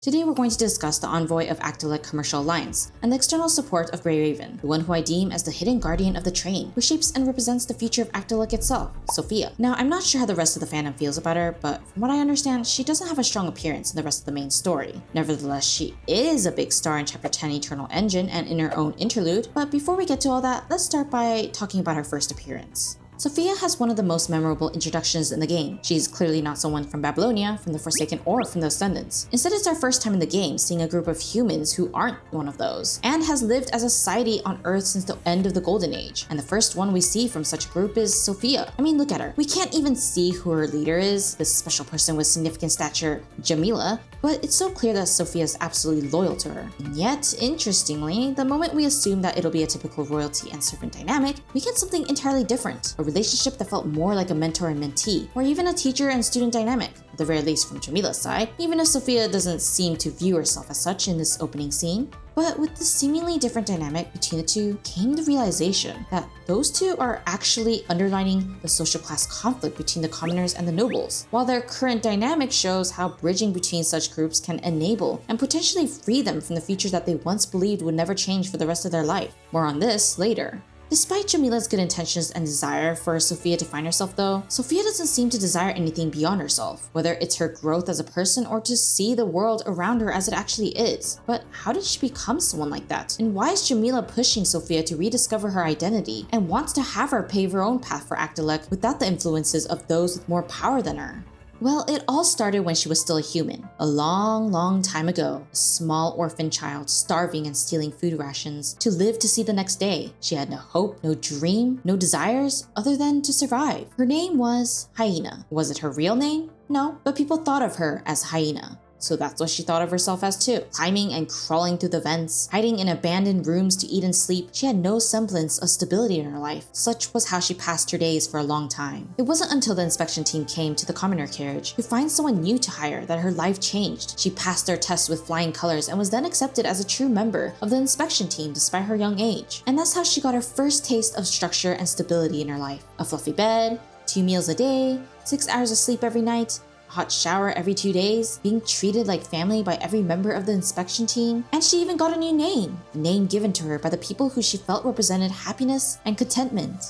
Today we're going to discuss the envoy of Actelic Commercial Alliance and the external support of Grey Raven, the one who I deem as the hidden guardian of the train, who shapes and represents the future of Actelic itself, Sophia. Now, I'm not sure how the rest of the fandom feels about her, but from what I understand, she doesn't have a strong appearance in the rest of the main story. Nevertheless, she is a big star in Chapter 10 Eternal Engine and in her own interlude, but before we get to all that, let's start by talking about her first appearance. Sophia has one of the most memorable introductions in the game. She's clearly not someone from Babylonia, from the Forsaken, or from the Ascendants. Instead, it's our first time in the game seeing a group of humans who aren't one of those, and has lived as a society on Earth since the end of the Golden Age. And the first one we see from such a group is Sophia. I mean, look at her. We can't even see who her leader is, this special person with significant stature, Jamila, but it's so clear that Sophia is absolutely loyal to her. And yet, interestingly, the moment we assume that it'll be a typical royalty and servant dynamic, we get something entirely different. A relationship that felt more like a mentor and mentee, or even a teacher and student dynamic, at the very least from Jamila's side, even if Sophia doesn't seem to view herself as such in this opening scene. But with the seemingly different dynamic between the two came the realization that those two are actually underlining the social class conflict between the commoners and the nobles, while their current dynamic shows how bridging between such groups can enable and potentially free them from the futures that they once believed would never change for the rest of their life. More on this later. Despite Jamila's good intentions and desire for Sophia to find herself though, Sophia doesn't seem to desire anything beyond herself, whether it's her growth as a person or to see the world around her as it actually is. But how did she become someone like that? And why is Jamila pushing Sophia to rediscover her identity and wants to have her pave her own path for Actelic without the influences of those with more power than her? Well, it all started when she was still a human. A long time ago, a small orphan child starving and stealing food rations to live to see the next day. She had no hope, no dream, no desires other than to survive. Her name was Hyena. Was it her real name? No, but people thought of her as Hyena. So that's what she thought of herself as too. Climbing and crawling through the vents, hiding in abandoned rooms to eat and sleep, she had no semblance of stability in her life. Such was how she passed her days for a long time. It wasn't until the inspection team came to the commoner carriage to find someone new to hire that her life changed. She passed their tests with flying colors and was then accepted as a true member of the inspection team despite her young age. And that's how she got her first taste of structure and stability in her life. A fluffy bed, 2 meals a day, 6 hours of sleep every night, hot shower every 2 days, being treated like family by every member of the inspection team, and she even got a new name, a name given to her by the people who she felt represented happiness and contentment.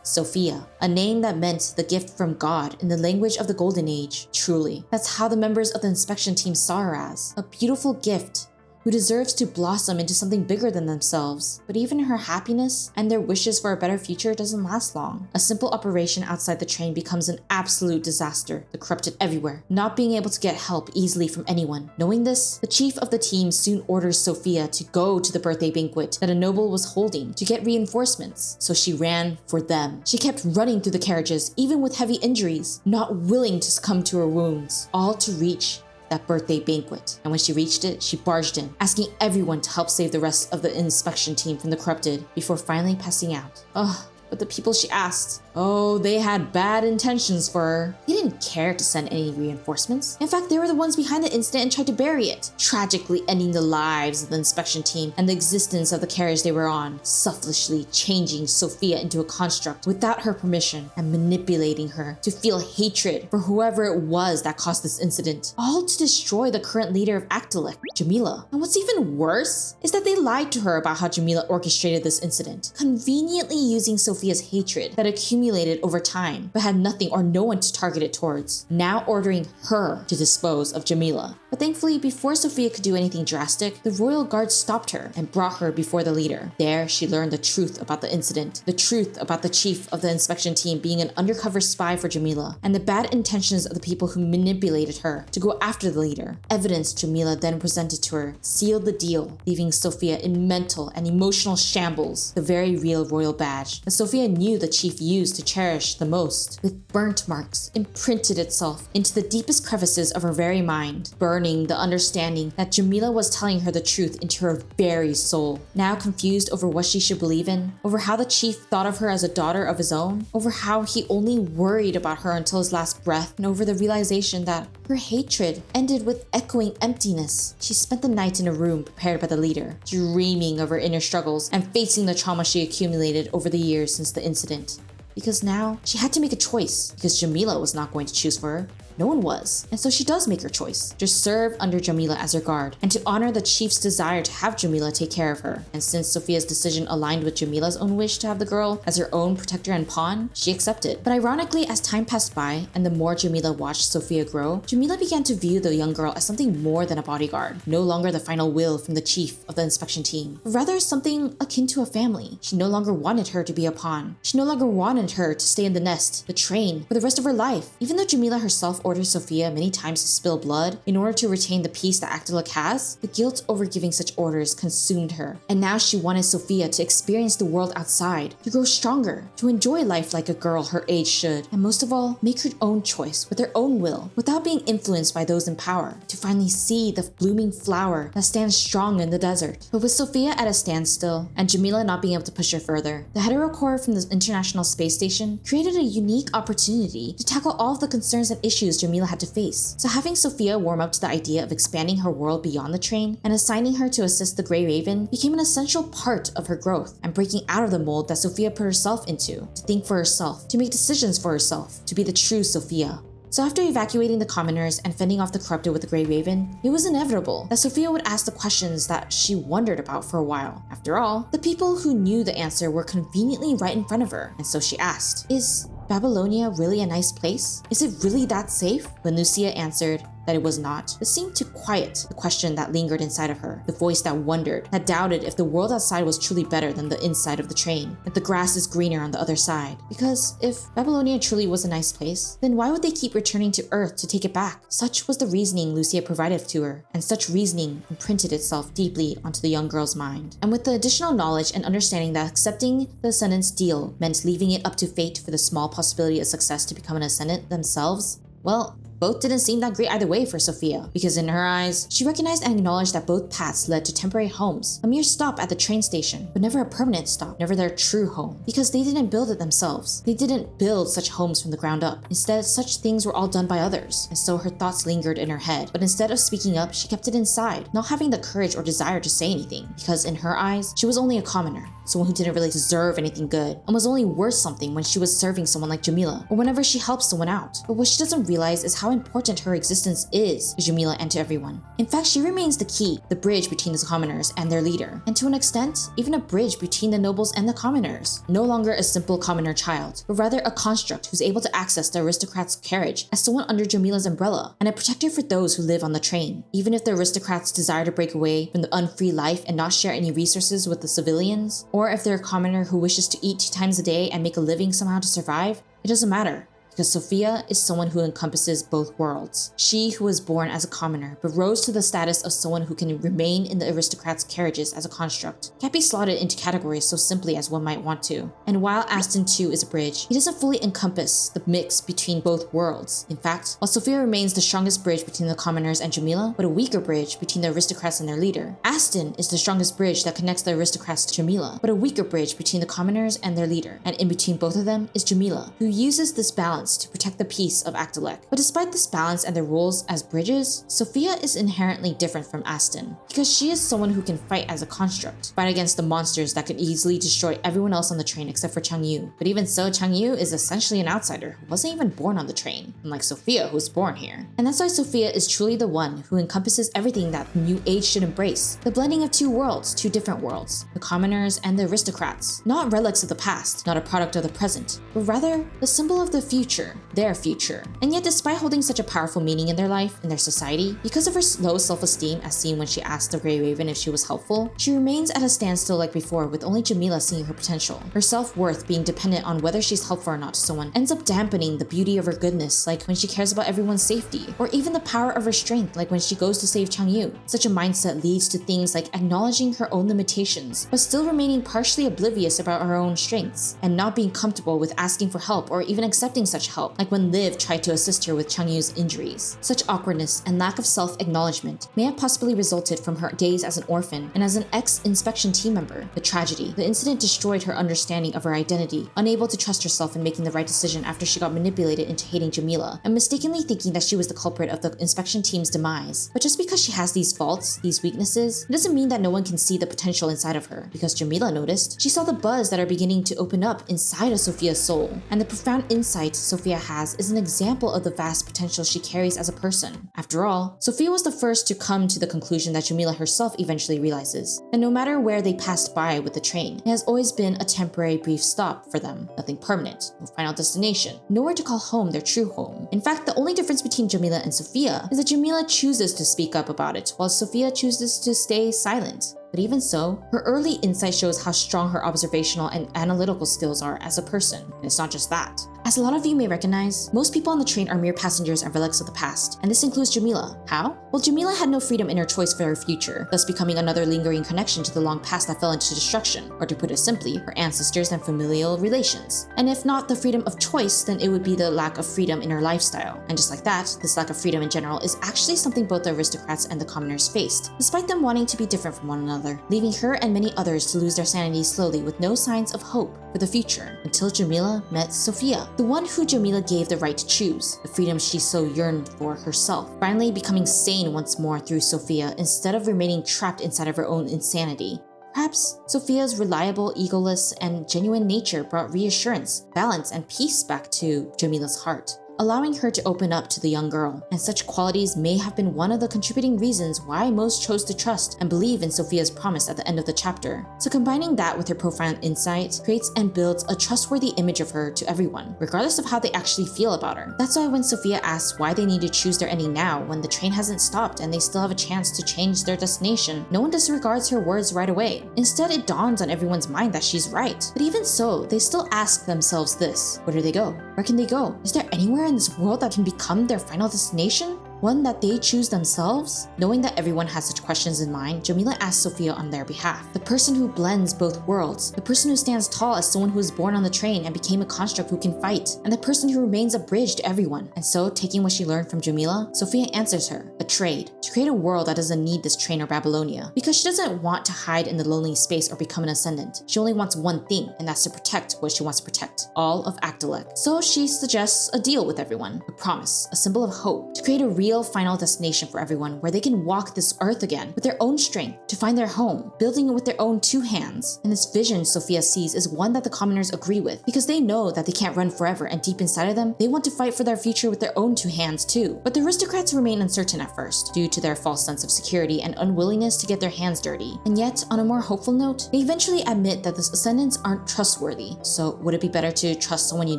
Sophia, a name that meant the gift from God in the language of the Golden Age. Truly, that's how the members of the inspection team saw her as, a beautiful gift who deserves to blossom into something bigger than themselves. But even her happiness and their wishes for a better future doesn't last long. A simple operation outside the train becomes an absolute disaster, the corrupted everywhere, not being able to get help easily from anyone. Knowing this, the chief of the team soon orders Sophia to go to the birthday banquet that a noble was holding to get reinforcements. So she ran for them. She kept running through the carriages, even with heavy injuries, not willing to succumb to her wounds, all to reach that birthday banquet. And when she reached it, she barged in, asking everyone to help save the rest of the inspection team from the corrupted before finally passing out. Ugh, but the people she asked, oh, they had bad intentions for her. They didn't care to send any reinforcements. In fact, they were the ones behind the incident and tried to bury it, tragically ending the lives of the inspection team and the existence of the carriage they were on, selfishly changing Sophia into a construct without her permission and manipulating her to feel hatred for whoever it was that caused this incident, all to destroy the current leader of Actelic, Jamila. And what's even worse is that they lied to her about how Jamila orchestrated this incident, conveniently using Sophia's hatred that accumulated over time, but had nothing or no one to target it towards, now ordering her to dispose of Jamila. But thankfully, before Sophia could do anything drastic, the royal guard stopped her and brought her before the leader. There, she learned the truth about the incident, the truth about the chief of the inspection team being an undercover spy for Jamila, and the bad intentions of the people who manipulated her to go after the leader. Evidence Jamila then presented to her sealed the deal, leaving Sophia in mental and emotional shambles, the very real royal badge that Sophia knew the chief used to cherish the most, with burnt marks imprinted itself into the deepest crevices of her very mind, burning the understanding that Jamila was telling her the truth into her very soul. Now confused over what she should believe in, over how the chief thought of her as a daughter of his own, over how he only worried about her until his last breath, and over the realization that her hatred ended with echoing emptiness. She spent the night in a room prepared by the leader, dreaming of her inner struggles and facing the trauma she accumulated over the years since the incident. Because now she had to make a choice, because Jamila was not going to choose for her. No one was. And so she does make her choice. Just serve under Jamila as her guard, and to honor the chief's desire to have Jamila take care of her. And since Sophia's decision aligned with Jamila's own wish to have the girl as her own protector and pawn, she accepted. But ironically, as time passed by, and the more Jamila watched Sophia grow, Jamila began to view the young girl as something more than a bodyguard. No longer the final will from the chief of the inspection team, but rather something akin to a family. She no longer wanted her to be a pawn. She no longer wanted her to stay in the nest, the train, for the rest of her life. Even though Jamila herself ordered Sophia many times to spill blood in order to retain the peace that Akdalak has, the guilt over giving such orders consumed her. And now she wanted Sophia to experience the world outside, to grow stronger, to enjoy life like a girl her age should, and most of all, make her own choice with her own will, without being influenced by those in power, to finally see the blooming flower that stands strong in the desert. But with Sophia at a standstill, and Jamila not being able to push her further, the heterocore from the International Space Station created a unique opportunity to tackle all of the concerns and issues Jamila had to face. So having Sophia warm up to the idea of expanding her world beyond the train and assigning her to assist the Grey Raven became an essential part of her growth and breaking out of the mold that Sophia put herself into, to think for herself, to make decisions for herself, to be the true Sophia. So after evacuating the commoners and fending off the corrupted with the Grey Raven, it was inevitable that Sophia would ask the questions that she wondered about for a while. After all, the people who knew the answer were conveniently right in front of her, and so she asked, "Is Babylonia really a nice place? Is it really that safe?" When Lucia answered that it was not, it seemed to quiet the question that lingered inside of her, the voice that wondered, that doubted if the world outside was truly better than the inside of the train, if the grass is greener on the other side. Because if Babylonia truly was a nice place, then why would they keep returning to Earth to take it back? Such was the reasoning Lucia provided to her, and such reasoning imprinted itself deeply onto the young girl's mind. And with the additional knowledge and understanding that accepting the Ascendant's deal meant leaving it up to fate for the small possibility of success to become an Ascendant themselves, well, both didn't seem that great either way for Sophia, because in her eyes, she recognized and acknowledged that both paths led to temporary homes, a mere stop at the train station, but never a permanent stop, never their true home, because they didn't build it themselves. They didn't build such homes from the ground up. Instead, such things were all done by others, and so her thoughts lingered in her head, but instead of speaking up, she kept it inside, not having the courage or desire to say anything, because in her eyes, she was only a commoner, someone who didn't really deserve anything good, and was only worth something when she was serving someone like Jamila, or whenever she helped someone out. But what she doesn't realize is how important her existence is to Jamila and to everyone. In fact, she remains the key, the bridge between the commoners and their leader, and to an extent, even a bridge between the nobles and the commoners. No longer a simple commoner child, but rather a construct who's able to access the aristocrat's carriage as someone under Jamila's umbrella, and a protector for those who live on the train. Even if the aristocrats desire to break away from the unfree life and not share any resources with the civilians, or if they're a commoner who wishes to eat 2 times a day and make a living somehow to survive, it doesn't matter. Because Sophia is someone who encompasses both worlds. She who was born as a commoner, but rose to the status of someone who can remain in the aristocrats' carriages as a construct, can't be slotted into categories so simply as one might want to. And while Aston too is a bridge, he doesn't fully encompass the mix between both worlds. In fact, while Sophia remains the strongest bridge between the commoners and Jamila, but a weaker bridge between the aristocrats and their leader, Aston is the strongest bridge that connects the aristocrats to Jamila, but a weaker bridge between the commoners and their leader. And in between both of them is Jamila, who uses this balance to protect the peace of Akdalak. But despite this balance and their roles as bridges, Sophia is inherently different from Aston, because she is someone who can fight as a construct, fight against the monsters that could easily destroy everyone else on the train except for Changyu. But even so, Changyu is essentially an outsider who wasn't even born on the train, unlike Sophia, who was born here. And that's why Sophia is truly the one who encompasses everything that the new age should embrace, the blending of 2 worlds, 2 different worlds, the commoners and the aristocrats, not relics of the past, not a product of the present, but rather the symbol of the future, their future. And yet, despite holding such a powerful meaning in their life, in their society, because of her low self-esteem as seen when she asked the Grey Raven if she was helpful, she remains at a standstill like before, with only Jamila seeing her potential. Her self-worth being dependent on whether she's helpful or not to someone ends up dampening the beauty of her goodness, like when she cares about everyone's safety, or even the power of her strength, like when she goes to save Changyu. Such a mindset leads to things like acknowledging her own limitations, but still remaining partially oblivious about her own strengths, and not being comfortable with asking for help or even accepting such help, like when Liv tried to assist her with Changyu's injuries. Such awkwardness and lack of self-acknowledgement may have possibly resulted from her days as an orphan and as an ex-inspection team member. The tragedy, the incident destroyed her understanding of her identity, unable to trust herself in making the right decision after she got manipulated into hating Jamila, and mistakenly thinking that she was the culprit of the inspection team's demise. But just because she has these faults, these weaknesses, it doesn't mean that no one can see the potential inside of her, because Jamila noticed. She saw the buzz that are beginning to open up inside of Sophia's soul, and the profound insights Sophia has is an example of the vast potential she carries as a person. After all, Sophia was the first to come to the conclusion that Jamila herself eventually realizes. And no matter where they passed by with the train, it has always been a temporary brief stop for them, nothing permanent, no final destination, nowhere to call home their true home. In fact, the only difference between Jamila and Sophia is that Jamila chooses to speak up about it, while Sophia chooses to stay silent. But even so, her early insight shows how strong her observational and analytical skills are as a person. And it's not just that. As a lot of you may recognize, most people on the train are mere passengers and relics of the past, and this includes Jamila. How? Well, Jamila had no freedom in her choice for her future, thus becoming another lingering connection to the long past that fell into destruction, or to put it simply, her ancestors and familial relations. And if not the freedom of choice, then it would be the lack of freedom in her lifestyle. And just like that, this lack of freedom in general is actually something both the aristocrats and the commoners faced, despite them wanting to be different from one another, leaving her and many others to lose their sanity slowly with no signs of hope for the future, until Jamila met Sophia, the one who Jamila gave the right to choose, the freedom she so yearned for herself, finally becoming sane once more through Sophia instead of remaining trapped inside of her own insanity. Perhaps Sophia's reliable, egoless, and genuine nature brought reassurance, balance, and peace back to Jamila's heart, allowing her to open up to the young girl, and such qualities may have been one of the contributing reasons why most chose to trust and believe in Sophia's promise at the end of the chapter. So combining that with her profound insight creates and builds a trustworthy image of her to everyone, regardless of how they actually feel about her. That's why when Sophia asks why they need to choose their ending now when the train hasn't stopped and they still have a chance to change their destination, no one disregards her words right away. Instead, it dawns on everyone's mind that she's right. But even so, they still ask themselves this: where do they go? Where can they go? Is there anywhere in this world that can become their final destination? One that they choose themselves? Knowing that everyone has such questions in mind, Jamila asks Sophia on their behalf. The person who blends both worlds, the person who stands tall as someone who was born on the train and became a construct who can fight, and the person who remains a bridge to everyone. And so, taking what she learned from Jamila, Sophia answers her: a trade, to create a world that doesn't need this train or Babylonia. Because she doesn't want to hide in the lonely space or become an ascendant. She only wants one thing, and that's to protect what she wants to protect, all of Akdalek. So she suggests a deal with everyone, a promise, a symbol of hope, to create a real final destination for everyone where they can walk this earth again with their own strength, to find their home, building it with their own two hands. And this vision Sophia sees is one that the commoners agree with, because they know that they can't run forever, and deep inside of them, they want to fight for their future with their own two hands too. But the aristocrats remain uncertain at first, due to their false sense of security and unwillingness to get their hands dirty. And yet, on a more hopeful note, they eventually admit that the ascendants aren't trustworthy. So would it be better to trust someone you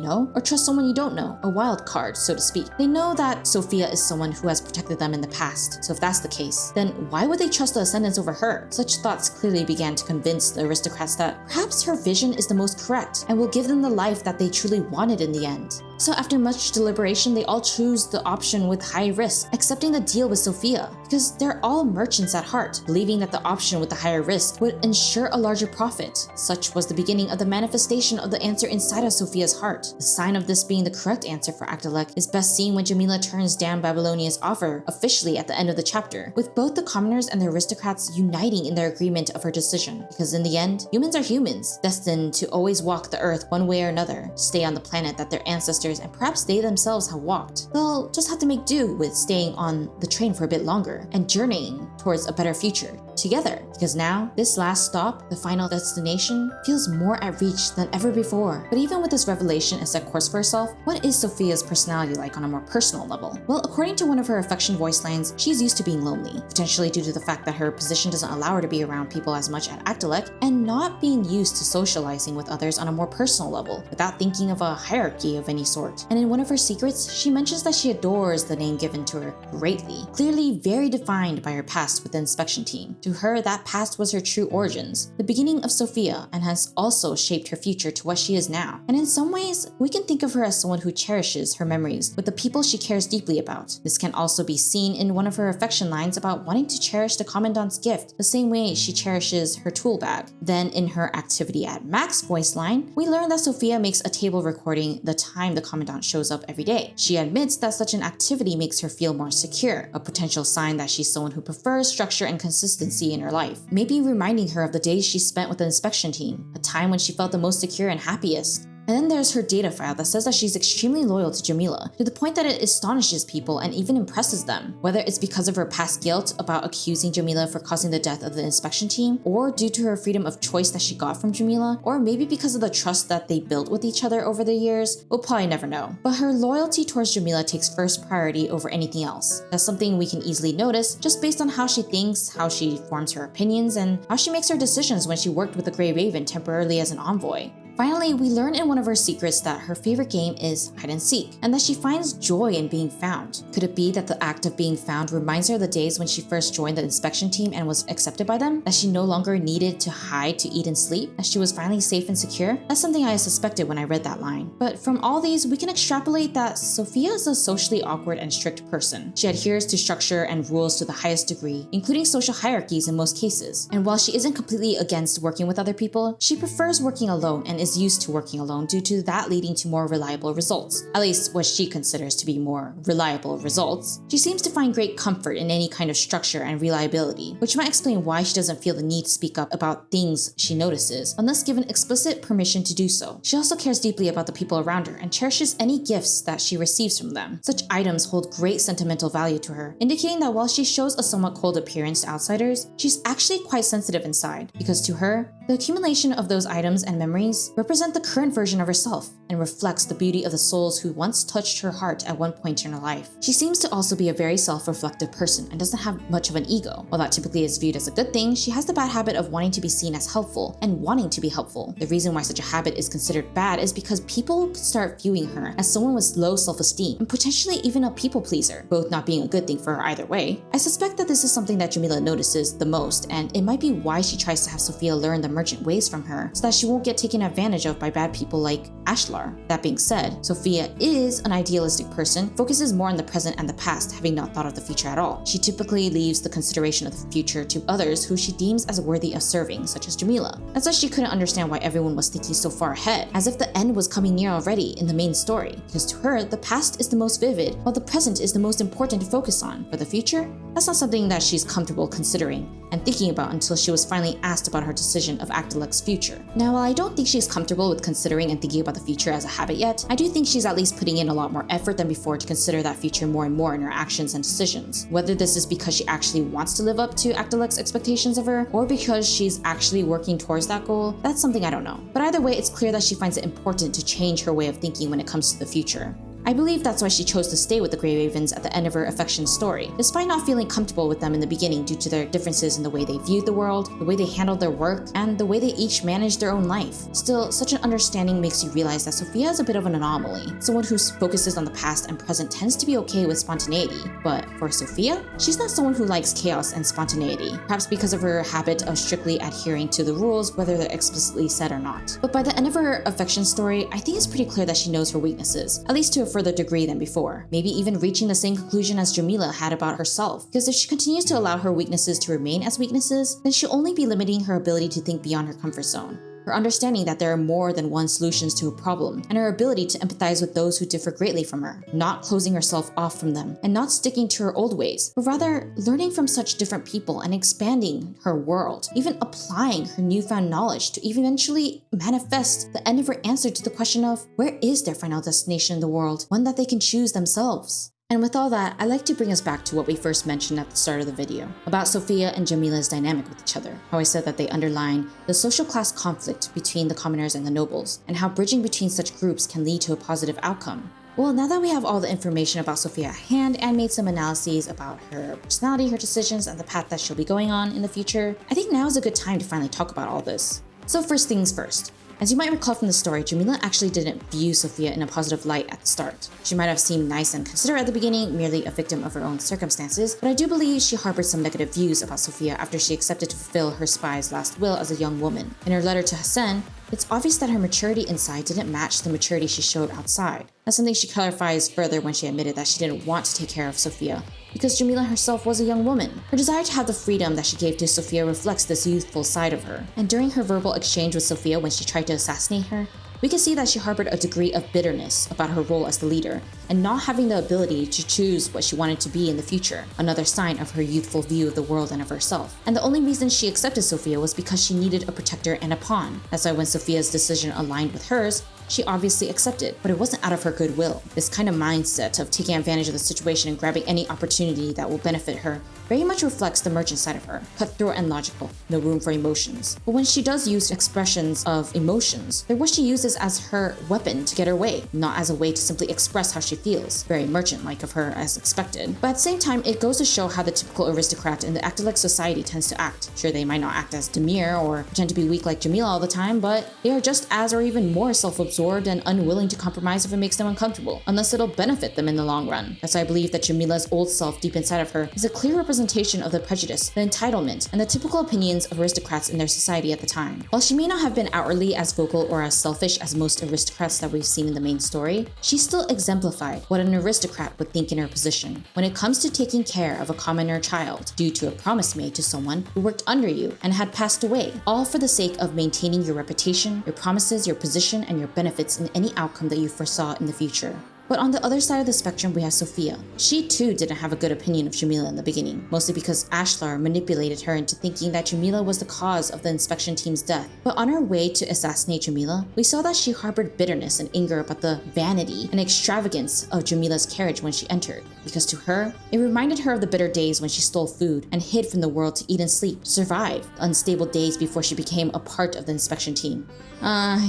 know, or trust someone you don't know? A wild card, so to speak. They know that Sophia is someone who has protected them in the past, so if that's the case, then why would they trust the ascendants over her? Such thoughts clearly began to convince the aristocrats that perhaps her vision is the most correct and will give them the life that they truly wanted in the end. So after much deliberation, they all choose the option with high risk, accepting the deal with Sophia, because they're all merchants at heart, believing that the option with the higher risk would ensure a larger profit. Such was the beginning of the manifestation of the answer inside of Sophia's heart. The sign of this being the correct answer for Akdalek is best seen when Jamila turns down Babylonia's offer officially at the end of the chapter, with both the commoners and the aristocrats uniting in their agreement of her decision. Because in the end, humans are humans, destined to always walk the earth one way or another, to stay on the planet that their ancestors and perhaps they themselves have walked. They'll just have to make do with staying on the train for a bit longer and journeying towards a better future together, because now this last stop, the final destination, feels more at reach than ever before. But even with this revelation and set course for herself, what is Sophia's personality like on a more personal level? Well, according to one of her affection voice lines, she's used to being lonely, potentially due to the fact that her position doesn't allow her to be around people as much at Akdalek, and not being used to socializing with others on a more personal level without thinking of a hierarchy of any sort. And in one of her secrets, she mentions that she adores the name given to her greatly, clearly very defined by her past with the inspection team. To her, that past was her true origins, the beginning of Sophia, and has also shaped her future to what she is now. And in some ways, we can think of her as someone who cherishes her memories with the people she cares deeply about. This can also be seen in one of her affection lines about wanting to cherish the commandant's gift the same way she cherishes her tool bag. Then in her activity at Max voice line, we learn that Sophia makes a table recording the time the commandant shows up every day. She admits that such an activity makes her feel more secure, a potential sign that she's someone who prefers structure and consistency in her life, maybe reminding her of the days she spent with the inspection team, a time when she felt the most secure and happiest. And then there's her data file that says that she's extremely loyal to Jamila, to the point that it astonishes people and even impresses them, whether it's because of her past guilt about accusing Jamila for causing the death of the inspection team, or due to her freedom of choice that she got from Jamila, or maybe because of the trust that they built with each other over the years. We'll probably never know. But her loyalty towards Jamila takes first priority over anything else. That's something we can easily notice just based on how she thinks, how she forms her opinions, and how she makes her decisions when she worked with the Grey Raven temporarily as an envoy. Finally, we learn in one of her secrets that her favorite game is hide and seek, and that she finds joy in being found. Could it be that the act of being found reminds her of the days when she first joined the inspection team and was accepted by them? That she no longer needed to hide to eat and sleep? That she was finally safe and secure? That's something I suspected when I read that line. But from all these, we can extrapolate that Sophia is a socially awkward and strict person. She adheres to structure and rules to the highest degree, including social hierarchies in most cases. And while she isn't completely against working with other people, she prefers working alone and is used to working alone due to that leading to more reliable results. At least what she considers to be more reliable results. She seems to find great comfort in any kind of structure and reliability, which might explain why she doesn't feel the need to speak up about things she notices, unless given explicit permission to do so. She also cares deeply about the people around her and cherishes any gifts that she receives from them. Such items hold great sentimental value to her, indicating that while she shows a somewhat cold appearance to outsiders, she's actually quite sensitive inside, because to her, the accumulation of those items and memories represent the current version of herself and reflects the beauty of the souls who once touched her heart at one point in her life. She seems to also be a very self-reflective person and doesn't have much of an ego. While that typically is viewed as a good thing, she has the bad habit of wanting to be seen as helpful and wanting to be helpful. The reason why such a habit is considered bad is because people could start viewing her as someone with low self-esteem and potentially even a people pleaser, both not being a good thing for her either way. I suspect that this is something that Jamila notices the most, and it might be why she tries to have Sophia learn the merchant ways from her so that she won't get taken advantage of by bad people like Ashlar. That being said, Sophia is an idealistic person, focuses more on the present and the past, having not thought of the future at all. She typically leaves the consideration of the future to others who she deems as worthy of serving, such as Jamila. That's why she couldn't understand why everyone was thinking so far ahead, as if the end was coming near already in the main story, because to her, the past is the most vivid, while the present is the most important to focus on. For the future, that's not something that she's comfortable considering and thinking about until she was finally asked about her decision of Actilec's future. Now, while I don't think she's comfortable with considering and thinking about the future as a habit yet, I do think she's at least putting in a lot more effort than before to consider that future more and more in her actions and decisions. Whether this is because she actually wants to live up to Actilec's expectations of her, or because she's actually working towards that goal, that's something I don't know. But either way, it's clear that she finds it important to change her way of thinking when it comes to the future. I believe that's why she chose to stay with the Grey Ravens at the end of her affection story, despite not feeling comfortable with them in the beginning due to their differences in the way they viewed the world, the way they handled their work, and the way they each managed their own life. Still, such an understanding makes you realize that Sophia is a bit of an anomaly. Someone who focuses on the past and present tends to be okay with spontaneity, but for Sophia, she's not someone who likes chaos and spontaneity, perhaps because of her habit of strictly adhering to the rules, whether they're explicitly said or not. But by the end of her affection story, I think it's pretty clear that she knows her weaknesses, at least to a further degree than before, maybe even reaching the same conclusion as Jamila had about herself, because if she continues to allow her weaknesses to remain as weaknesses, then she'll only be limiting her ability to think beyond her comfort zone. Her understanding that there are more than one solutions to a problem, and her ability to empathize with those who differ greatly from her, not closing herself off from them, and not sticking to her old ways, but rather learning from such different people and expanding her world, even applying her newfound knowledge to eventually manifest the end of her answer to the question of where is their final destination in the world, one that they can choose themselves. And with all that, I'd like to bring us back to what we first mentioned at the start of the video, about Sophia and Jamila's dynamic with each other. How I said that they underline the social class conflict between the commoners and the nobles, and how bridging between such groups can lead to a positive outcome. Well, now that we have all the information about Sophia at hand and made some analyses about her personality, her decisions, and the path that she'll be going on in the future, I think now is a good time to finally talk about all this. So first things first. As you might recall from the story, Jamila actually didn't view Sophia in a positive light at the start. She might have seemed nice and considerate at the beginning, merely a victim of her own circumstances, but I do believe she harbored some negative views about Sophia after she accepted to fulfill her spy's last will as a young woman. In her letter to Hassan, it's obvious that her maturity inside didn't match the maturity she showed outside. That's something she clarifies further when she admitted that she didn't want to take care of Sophia, because Jamila herself was a young woman. Her desire to have the freedom that she gave to Sophia reflects this youthful side of her. And during her verbal exchange with Sophia when she tried to assassinate her, we can see that she harbored a degree of bitterness about her role as the leader and not having the ability to choose what she wanted to be in the future, another sign of her youthful view of the world and of herself. And the only reason she accepted Sophia was because she needed a protector and a pawn. That's why when Sophia's decision aligned with hers, she obviously accepted, but it wasn't out of her goodwill. This kind of mindset of taking advantage of the situation and grabbing any opportunity that will benefit her very much reflects the merchant side of her, cutthroat and logical, no room for emotions. But when she does use expressions of emotions, they're what she uses as her weapon to get her way, not as a way to simply express how she feels. Very merchant-like of her as expected. But at the same time, it goes to show how the typical aristocrat in the actor-like society tends to act. Sure, they might not act as demure or pretend to be weak like Jamila all the time, but they are just as or even more self-absorbed and unwilling to compromise if it makes them uncomfortable, unless it'll benefit them in the long run. That's why I believe that Jamila's old self deep inside of her is a clear representation of the prejudice, the entitlement, and the typical opinions of aristocrats in their society at the time. While she may not have been outwardly as vocal or as selfish as most aristocrats that we've seen in the main story, she still exemplified what an aristocrat would think in her position when it comes to taking care of a commoner child due to a promise made to someone who worked under you and had passed away, all for the sake of maintaining your reputation, your promises, your position, and your benefits in any outcome that you foresaw in the future. But on the other side of the spectrum, we have Sophia. She too didn't have a good opinion of Jamila in the beginning, mostly because Ashlar manipulated her into thinking that Jamila was the cause of the inspection team's death. But on her way to assassinate Jamila, we saw that she harbored bitterness and anger about the vanity and extravagance of Jamila's carriage when she entered, because to her, it reminded her of the bitter days when she stole food and hid from the world to eat and sleep, survive the unstable days before she became a part of the inspection team.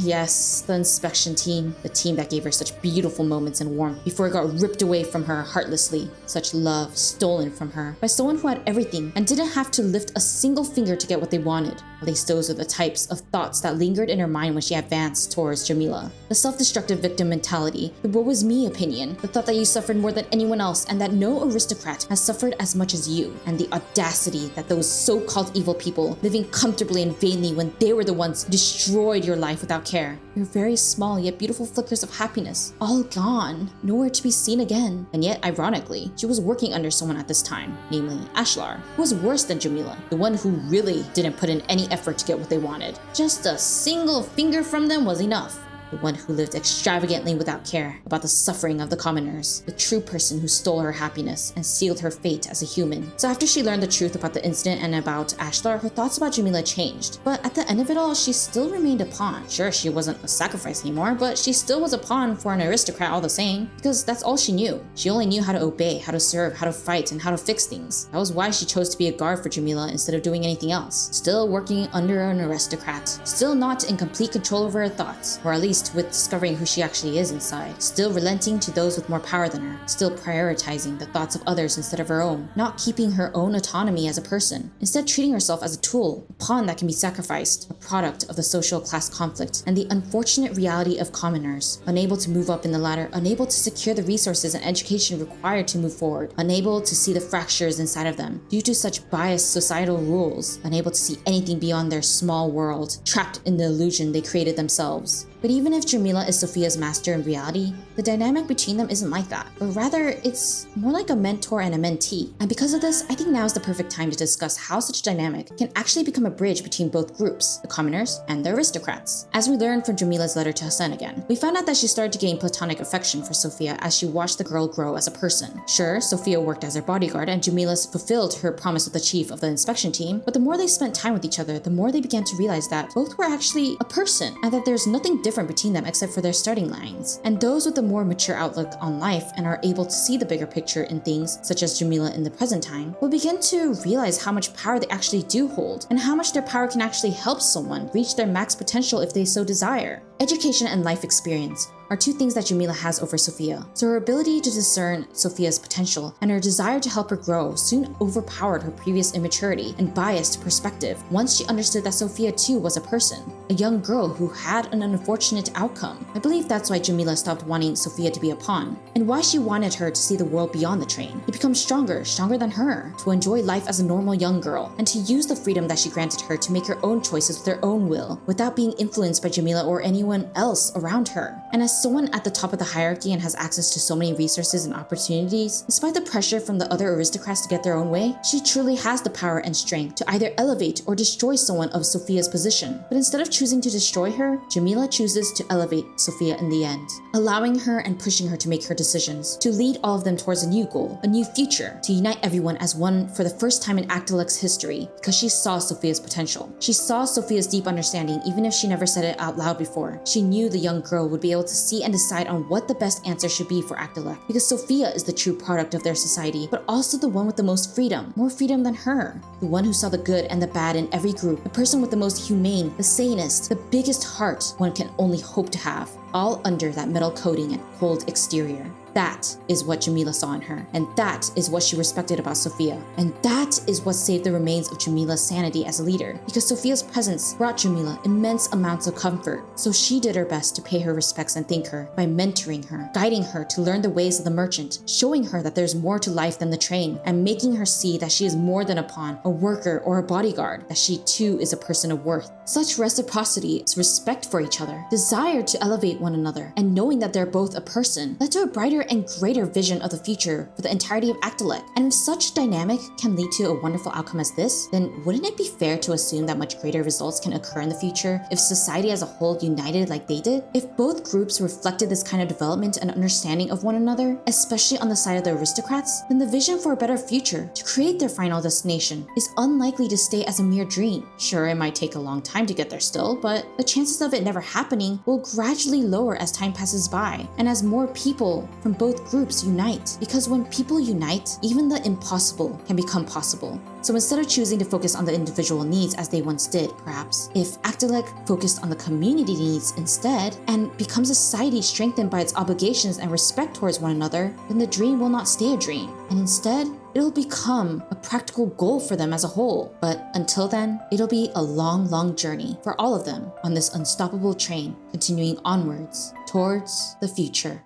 Yes, the inspection team, the team that gave her such beautiful moments and warmth before it got ripped away from her heartlessly, such love stolen from her by someone who had everything and didn't have to lift a single finger to get what they wanted. At least those are the types of thoughts that lingered in her mind when she advanced towards Jamila. The self-destructive victim mentality, the woe is me opinion, the thought that you suffered more than anyone else and that no aristocrat has suffered as much as you, and the audacity that those so-called evil people living comfortably and vainly when they were the ones who destroyed your life without care. Your very small yet beautiful flickers of happiness, all gone, nowhere to be seen again. And yet, ironically, she was working under someone at this time, namely Ashlar, who was worse than Jamila, the one who really didn't put in any effort to get what they wanted. Just a single finger from them was enough. The one who lived extravagantly without care about the suffering of the commoners, the true person who stole her happiness and sealed her fate as a human. So after she learned the truth about the incident and about Ashlar, her thoughts about Jamila changed. But at the end of it all, she still remained a pawn. Sure, she wasn't a sacrifice anymore, but she still was a pawn for an aristocrat all the same, because that's all she knew. She only knew how to obey, how to serve, how to fight, and how to fix things. That was why she chose to be a guard for Jamila instead of doing anything else. Still working under an aristocrat. Still not in complete control over her thoughts, or at least with discovering who she actually is inside, still relenting to those with more power than her, still prioritizing the thoughts of others instead of her own, not keeping her own autonomy as a person, instead treating herself as a tool, a pawn that can be sacrificed, a product of the social class conflict and the unfortunate reality of commoners, unable to move up in the ladder, unable to secure the resources and education required to move forward, unable to see the fractures inside of them due to such biased societal rules, unable to see anything beyond their small world, trapped in the illusion they created themselves. But even if Jamila is Sophia's master in reality, the dynamic between them isn't like that, but rather it's more like a mentor and a mentee. And because of this, I think now is the perfect time to discuss how such a dynamic can actually become a bridge between both groups, the commoners and the aristocrats. As we learned from Jamila's letter to Hassan again, we found out that she started to gain platonic affection for Sophia as she watched the girl grow as a person. Sure, Sophia worked as her bodyguard and Jamila fulfilled her promise with the chief of the inspection team, but the more they spent time with each other, the more they began to realize that both were actually a person and that there's nothing different between them except for their starting lines. And those with a more mature outlook on life and are able to see the bigger picture in things, such as Jamila in the present time, will begin to realize how much power they actually do hold and how much their power can actually help someone reach their max potential if they so desire. Education and life experience are two things that Jamila has over Sophia, so her ability to discern Sophia's potential and her desire to help her grow soon overpowered her previous immaturity and biased perspective once she understood that Sophia too was a person, a young girl who had an unfortunate outcome. I believe that's why Jamila stopped wanting Sophia to be a pawn, and why she wanted her to see the world beyond the train, to become stronger than her, to enjoy life as a normal young girl, and to use the freedom that she granted her to make her own choices with her own will, without being influenced by Jamila or anyone else around her. And as As someone at the top of the hierarchy and has access to so many resources and opportunities, despite the pressure from the other aristocrats to get their own way, she truly has the power and strength to either elevate or destroy someone of Sophia's position. But instead of choosing to destroy her, Jamila chooses to elevate Sophia in the end, allowing her and pushing her to make her decisions, to lead all of them towards a new goal, a new future, to unite everyone as one for the first time in Actilec's history, because she saw Sophia's potential. She saw Sophia's deep understanding, even if she never said it out loud before. She knew the young girl would be able to see and decide on what the best answer should be for Actilec, because Sophia is the true product of their society, but also the one with the most freedom, more freedom than her, the one who saw the good and the bad in every group, the person with the most humane, the sanest, the biggest heart one can only hope to have, all under that metal coating and cold exterior. That is what Jamila saw in her, and that is what she respected about Sophia. And that is what saved the remains of Jamila's sanity as a leader, because Sophia's presence brought Jamila immense amounts of comfort. So she did her best to pay her respects and thank her by mentoring her, guiding her to learn the ways of the merchant, showing her that there's more to life than the train, and making her see that she is more than a pawn, a worker, or a bodyguard, that she too is a person of worth. Such reciprocity, respect for each other, desire to elevate one another, and knowing that they're both a person, led to a brighter and greater vision of the future for the entirety of Actilec. And if such dynamic can lead to a wonderful outcome as this, then wouldn't it be fair to assume that much greater results can occur in the future if society as a whole united like they did? If both groups reflected this kind of development and understanding of one another, especially on the side of the aristocrats, then the vision for a better future, to create their final destination, is unlikely to stay as a mere dream. Sure, it might take a long time to get there still, but the chances of it never happening will gradually lower as time passes by, and as more people from both groups unite. Because when people unite, even the impossible can become possible. So instead of choosing to focus on the individual needs as they once did, perhaps, if Actilec focused on the community needs instead, and becomes a society strengthened by its obligations and respect towards one another, then the dream will not stay a dream, and instead, it'll become a practical goal for them as a whole. But until then, it'll be a long, long journey for all of them on this unstoppable train, continuing onwards towards the future.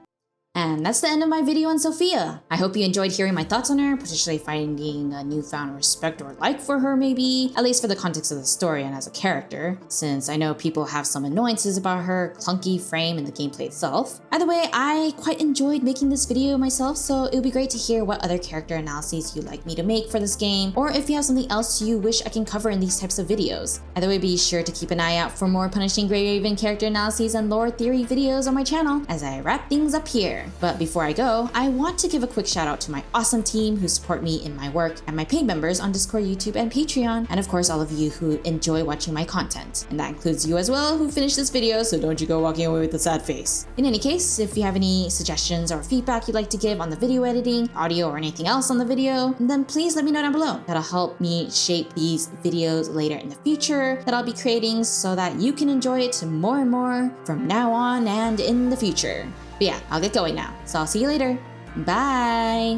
And that's the end of my video on Sophia. I hope you enjoyed hearing my thoughts on her, potentially finding a newfound respect or like for her maybe, at least for the context of the story and as a character, since I know people have some annoyances about her clunky frame and the gameplay itself. Either way, I quite enjoyed making this video myself, so it would be great to hear what other character analyses you'd like me to make for this game, or if you have something else you wish I can cover in these types of videos. Either way, be sure to keep an eye out for more Punishing Grey Raven character analyses and lore theory videos on my channel as I wrap things up here. But before I go, I want to give a quick shout out to my awesome team who support me in my work, and my paid members on Discord, YouTube, and Patreon, and of course all of you who enjoy watching my content. And that includes you as well who finished this video, so don't you go walking away with a sad face. In any case, if you have any suggestions or feedback you'd like to give on the video editing, audio, or anything else on the video, then please let me know down below. That'll help me shape these videos later in the future that I'll be creating so that you can enjoy it more and more from now on and in the future. But yeah, I'll get going now. So I'll see you later. Bye!